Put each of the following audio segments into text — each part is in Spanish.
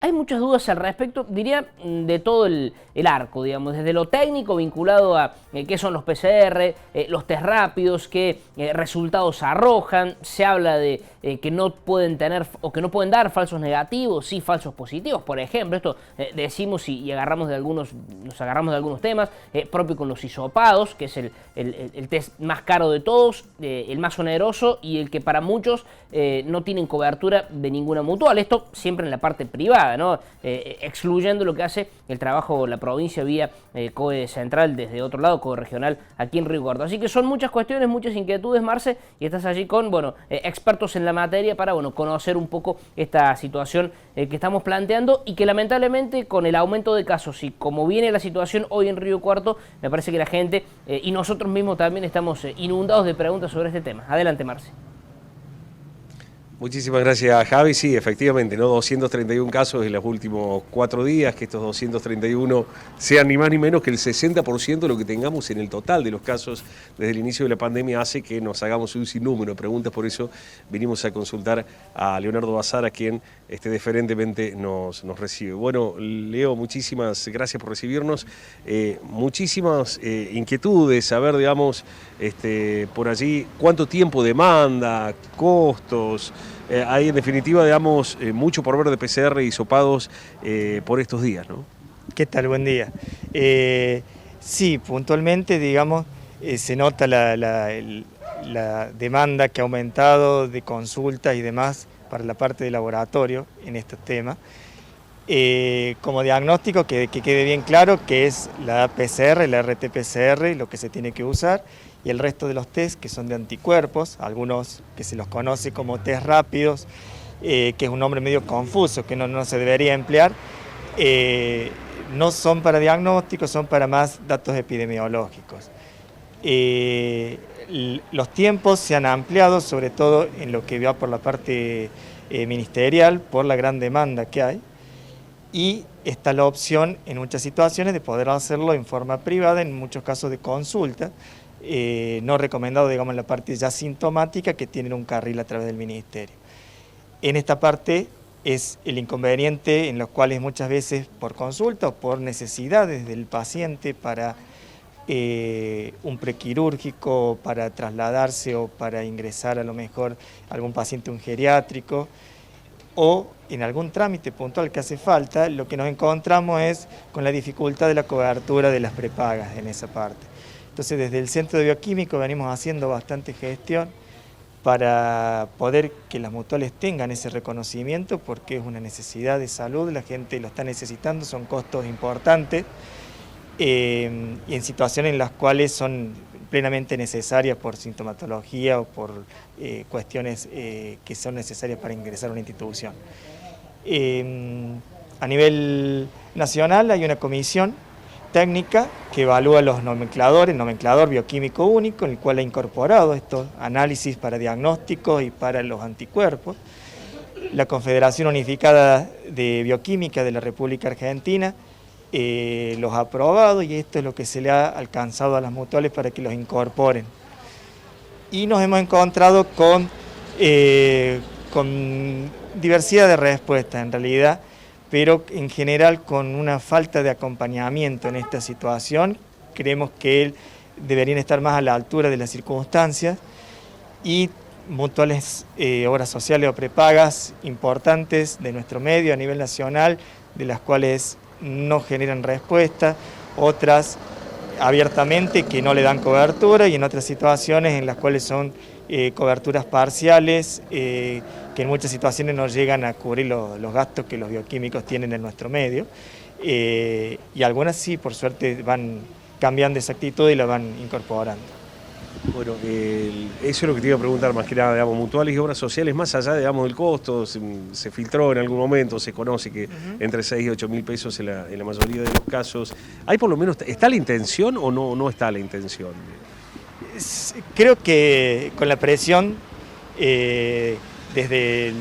Hay muchas dudas al respecto, diría, de todo el arco, digamos, desde lo técnico vinculado a qué son los PCR, los test rápidos, qué resultados arrojan. Se habla de que no pueden tener o que no pueden dar falsos negativos, sí falsos positivos, por ejemplo. Esto decimos y agarramos de algunos, nos agarramos de algunos temas, propio con los hisopados, que es el test más caro de todos, el más oneroso y el que para muchos no tienen cobertura de ninguna mutual. Esto siempre en la parte privada, ¿no? Excluyendo lo que hace el trabajo la provincia vía COE central, desde otro lado, COE regional aquí en Río Cuarto. Así que son muchas cuestiones, muchas inquietudes, Marce, y estás allí con expertos en la materia para conocer un poco esta situación que estamos planteando y que lamentablemente con el aumento de casos y como viene la situación hoy en Río Cuarto, me parece que la gente y nosotros mismos también estamos inundados de preguntas sobre este tema. Adelante, Marce. Muchísimas gracias, Javi. Sí, efectivamente, ¿no? 231 casos en los últimos 4 días, que estos 231 sean ni más ni menos que el 60% de lo que tengamos en el total de los casos desde el inicio de la pandemia hace que nos hagamos un sinnúmero de preguntas. Por eso vinimos a consultar a Leonardo Bazar, a quien deferentemente nos recibe. Bueno, Leo, muchísimas gracias por recibirnos. Muchísimas inquietudes, saber, digamos, por allí cuánto tiempo demanda, costos. Hay en definitiva, digamos, mucho por ver de PCR y hisopados por estos días, ¿no? ¿Qué tal? Buen día. Sí, puntualmente, digamos, se nota la demanda que ha aumentado de consultas y demás para la parte de laboratorio en estos temas. Como diagnóstico, que quede bien claro que es la PCR, la RT-PCR, lo que se tiene que usar, y el resto de los test que son de anticuerpos, algunos que se los conoce como test rápidos, que es un nombre medio confuso, que no se debería emplear, no son para diagnóstico, son para más datos epidemiológicos. Los tiempos se han ampliado, sobre todo en lo que va por la parte ministerial, por la gran demanda que hay, y está la opción en muchas situaciones de poder hacerlo en forma privada, en muchos casos de consulta, no recomendado, digamos, en la parte ya sintomática, que tienen un carril a través del ministerio. En esta parte es el inconveniente en los cuales muchas veces por consulta o por necesidades del paciente para un prequirúrgico, para trasladarse o para ingresar a lo mejor algún paciente un geriátrico o en algún trámite puntual que hace falta, lo que nos encontramos es con la dificultad de la cobertura de las prepagas en esa parte. Entonces, desde el Centro de Bioquímico venimos haciendo bastante gestión para poder que las mutuales tengan ese reconocimiento, porque es una necesidad de salud, la gente lo está necesitando, son costos importantes y en situaciones en las cuales son plenamente necesarias por sintomatología o por cuestiones que son necesarias para ingresar a una institución. A nivel nacional hay una comisión técnica que evalúa los nomencladores, el nomenclador bioquímico único, en el cual ha incorporado estos análisis para diagnósticos y para los anticuerpos. La Confederación Unificada de Bioquímica de la República Argentina los ha aprobado, y esto es lo que se le ha alcanzado a las mutuales para que los incorporen. Y nos hemos encontrado con diversidad de respuestas en realidad, pero en general con una falta de acompañamiento en esta situación. Creemos que deberían estar más a la altura de las circunstancias, y mutuales, obras sociales o prepagas importantes de nuestro medio a nivel nacional, de las cuales no generan respuesta, otras abiertamente que no le dan cobertura, y en otras situaciones en las cuales son coberturas parciales, que en muchas situaciones no llegan a cubrir los gastos que los bioquímicos tienen en nuestro medio, y algunas sí, por suerte, van cambiando esa actitud y la van incorporando. Bueno, eso es lo que te iba a preguntar, más que nada, digamos, mutuales y obras sociales, más allá, digamos, del costo, se filtró en algún momento, se conoce que entre 6 y 8 mil pesos en la mayoría de los casos. ¿Hay por lo menos, está la intención o no está la intención? Creo que con la presión, desde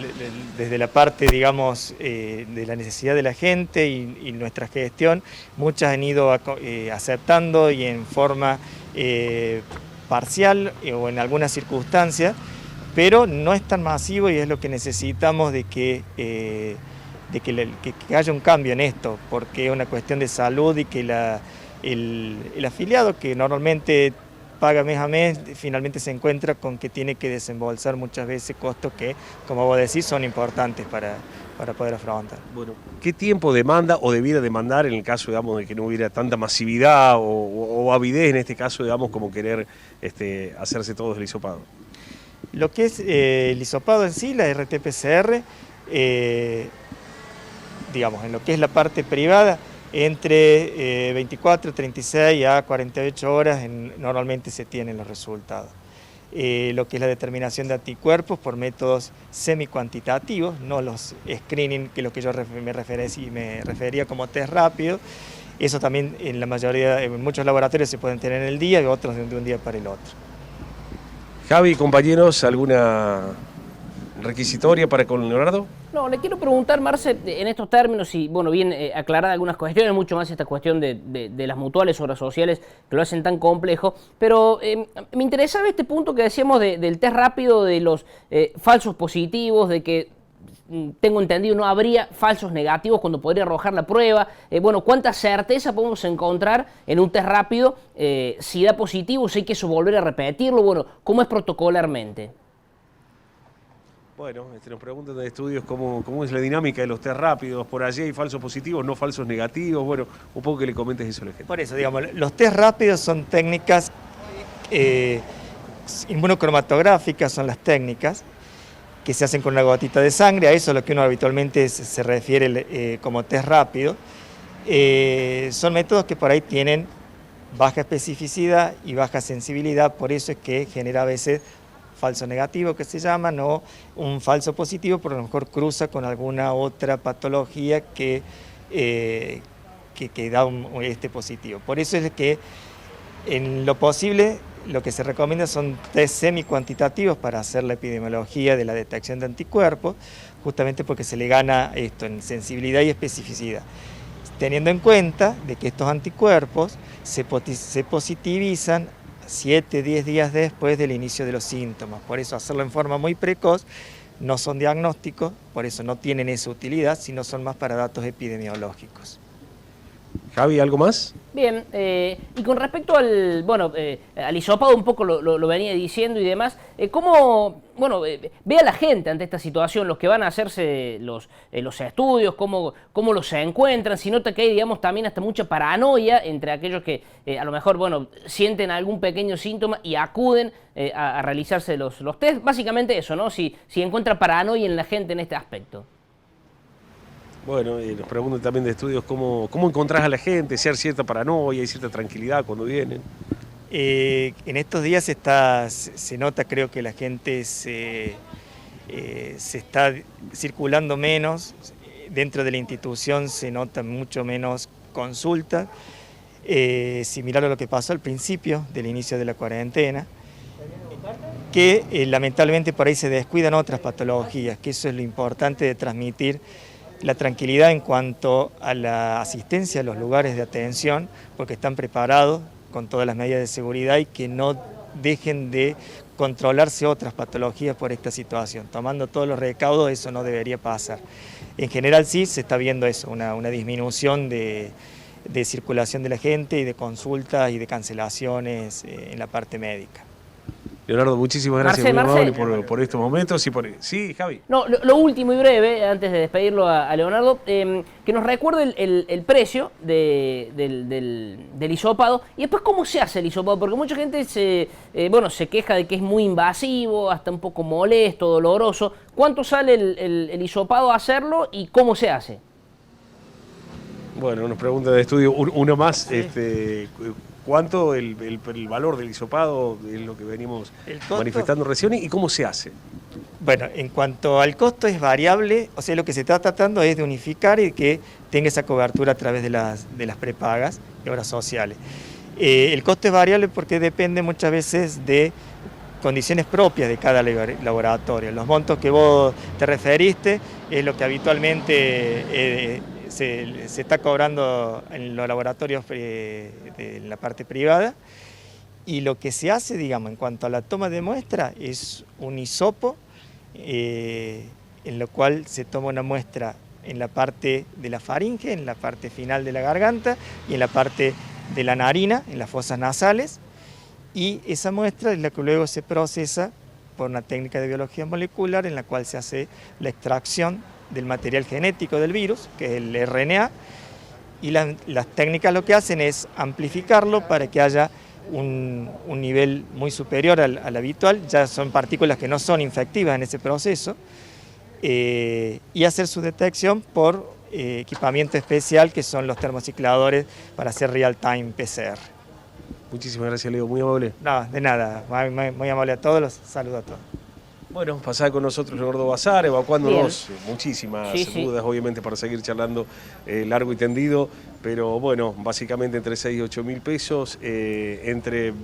la parte, digamos, de la necesidad de la gente y nuestra gestión, muchas han ido aceptando y en forma parcial o en algunas circunstancias, pero no es tan masivo, y es lo que necesitamos, de que que haya un cambio en esto, porque es una cuestión de salud y que el afiliado que normalmente paga mes a mes, finalmente se encuentra con que tiene que desembolsar muchas veces costos que, como vos decís, son importantes para poder afrontar. Bueno, ¿qué tiempo demanda o debiera demandar en el caso, digamos, de que no hubiera tanta masividad o avidez en este caso, digamos, como querer hacerse todo el hisopado? Lo que es el hisopado en sí, la RT-PCR, digamos, en lo que es la parte privada, entre 24, 36 a 48 horas normalmente se tienen los resultados. Lo que es la determinación de anticuerpos por métodos semi-cuantitativos, no los screening, que es lo que yo me refería como test rápido. Eso también en muchos laboratorios se pueden tener en el día y otros de un día para el otro. Javi, compañeros, ¿alguna requisitoria para con Leonardo? No, le quiero preguntar, Marce, en estos términos, y bueno, bien aclarar algunas cuestiones, mucho más esta cuestión de las mutuales, obras sociales, que lo hacen tan complejo, pero me interesaba este punto que decíamos del test rápido, de los falsos positivos, de que tengo entendido no habría falsos negativos cuando podría arrojar la prueba. Bueno, ¿cuánta certeza podemos encontrar en un test rápido si da positivo, si hay que volver a repetirlo? Bueno, ¿cómo es protocolarmente? Bueno, nos preguntan de estudios cómo es la dinámica de los test rápidos. Por allí hay falsos positivos, no falsos negativos. Bueno, un poco que le comentes eso a la gente. Por eso, digamos, los test rápidos son técnicas inmunocromatográficas, son las técnicas que se hacen con una gotita de sangre. A eso es lo que uno habitualmente se refiere como test rápido. Son métodos que por ahí tienen baja especificidad y baja sensibilidad, por eso es que genera a veces falso negativo, que se llama, no un falso positivo, pero a lo mejor cruza con alguna otra patología que da este positivo. Por eso es que en lo posible lo que se recomienda son test semi-cuantitativos para hacer la epidemiología de la detección de anticuerpos, justamente porque se le gana esto en sensibilidad y especificidad, teniendo en cuenta de que estos anticuerpos se positivizan 7, 10 días después del inicio de los síntomas. Por eso hacerlo en forma muy precoz, no son diagnósticos, por eso no tienen esa utilidad, sino son más para datos epidemiológicos. Javi, ¿algo más? Bien, y con respecto al hisopado, un poco lo venía diciendo y demás, ¿cómo ve a la gente ante esta situación, los que van a hacerse los estudios, cómo los se encuentran? Si nota que hay, digamos, también hasta mucha paranoia entre aquellos que a lo mejor, sienten algún pequeño síntoma y acuden a realizarse los test. Básicamente eso, ¿no? Si encuentra paranoia en la gente en este aspecto. Bueno, nos preguntan también de estudios cómo encontrás a la gente, si hay cierta paranoia y cierta tranquilidad cuando vienen. En estos días se nota, creo que la gente se está circulando menos, dentro de la institución se nota mucho menos consulta, similar a lo que pasó al principio del inicio de la cuarentena, que lamentablemente por ahí se descuidan otras patologías, que eso es lo importante de transmitir la tranquilidad en cuanto a la asistencia a los lugares de atención, porque están preparados con todas las medidas de seguridad y que no dejen de controlarse otras patologías por esta situación. Tomando todos los recaudos, eso no debería pasar. En general sí se está viendo eso, una disminución de circulación de la gente y de consultas y de cancelaciones en la parte médica. Leonardo, muchísimas gracias Marce, por estos momentos. Sí, Javi. No, lo último y breve, antes de despedirlo a Leonardo, que nos recuerde el precio del hisopado y después cómo se hace el hisopado, porque mucha gente se queja de que es muy invasivo, hasta un poco molesto, doloroso. ¿Cuánto sale el hisopado a hacerlo y cómo se hace? Bueno, nos pregunta de estudio uno más. Sí. ¿Cuánto el valor del hisopado es lo que venimos manifestando recién y cómo se hace? Bueno, en cuanto al costo es variable, o sea, lo que se está tratando es de unificar y que tenga esa cobertura a través de las prepagas y obras sociales. El costo es variable porque depende muchas veces de condiciones propias de cada laboratorio. Los montos que vos te referiste es lo que habitualmente se está cobrando en los laboratorios de la parte privada, y lo que se hace, digamos, en cuanto a la toma de muestra es un hisopo en lo cual se toma una muestra en la parte de la faringe, en la parte final de la garganta y en la parte de la narina, en las fosas nasales, y esa muestra es la que luego se procesa por una técnica de biología molecular en la cual se hace la extracción del material genético del virus, que es el RNA, y las técnicas lo que hacen es amplificarlo para que haya un nivel muy superior al habitual, ya son partículas que no son infectivas en ese proceso, y hacer su detección por equipamiento especial que son los termocicladores para hacer real-time PCR. Muchísimas gracias, Leo, muy amable. No, de nada, muy amable a todos, los saludo a todos. Bueno, pasá con nosotros Leonardo Bazar, evacuándonos muchísimas dudas, obviamente, para seguir charlando largo y tendido, pero bueno, básicamente entre 6 y 8 mil pesos, entre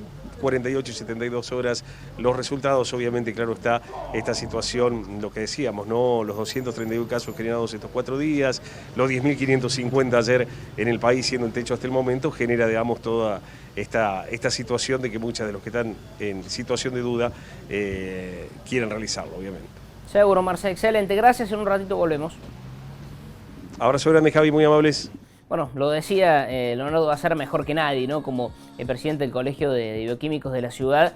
48 y 72 horas los resultados. Obviamente, claro está, esta situación, lo que decíamos, ¿no? Los 231 casos generados estos 4 días, los 10.550 ayer en el país, siendo el techo hasta el momento, genera, digamos, toda esta situación de que muchos de los que están en situación de duda quieren realizarlo, obviamente. Seguro, Marce, excelente. Gracias, en un ratito volvemos. Abrazo grande, Javi, muy amables. Bueno, lo decía Leonardo Bazar mejor que nadie, ¿no? Como el presidente del Colegio de Bioquímicos de la ciudad,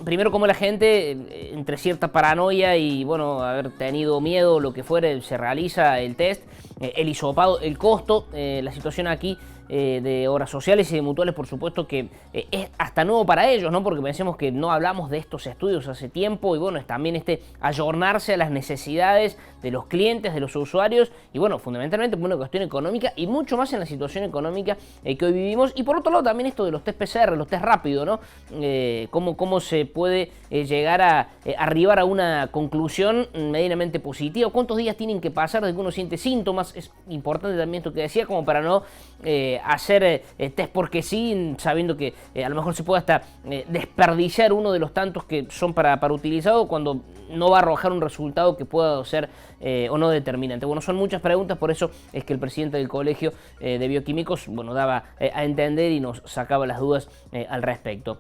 primero como la gente, entre cierta paranoia y, bueno, haber tenido miedo, lo que fuere, se realiza el test, el hisopado, el costo, la situación aquí de obras sociales y de mutuales, por supuesto que es hasta nuevo para ellos, ¿no? Porque pensemos que no hablamos de estos estudios hace tiempo y bueno, es también ayornarse a las necesidades de los clientes, de los usuarios y bueno, fundamentalmente por una cuestión económica y mucho más en la situación económica que hoy vivimos. Y por otro lado también esto de los test PCR, los test rápidos, ¿no? Cómo se puede llegar a arribar a una conclusión medianamente positiva, cuántos días tienen que pasar desde que uno siente síntomas. Es importante también esto que decía, como para no hacer test porque sí, sabiendo que a lo mejor se puede hasta desperdiciar uno de los tantos que son para utilizado cuando no va a arrojar un resultado que pueda ser o no determinante. Bueno, son muchas preguntas, por eso es que el presidente del Colegio de Bioquímicos, bueno, daba a entender y nos sacaba las dudas al respecto.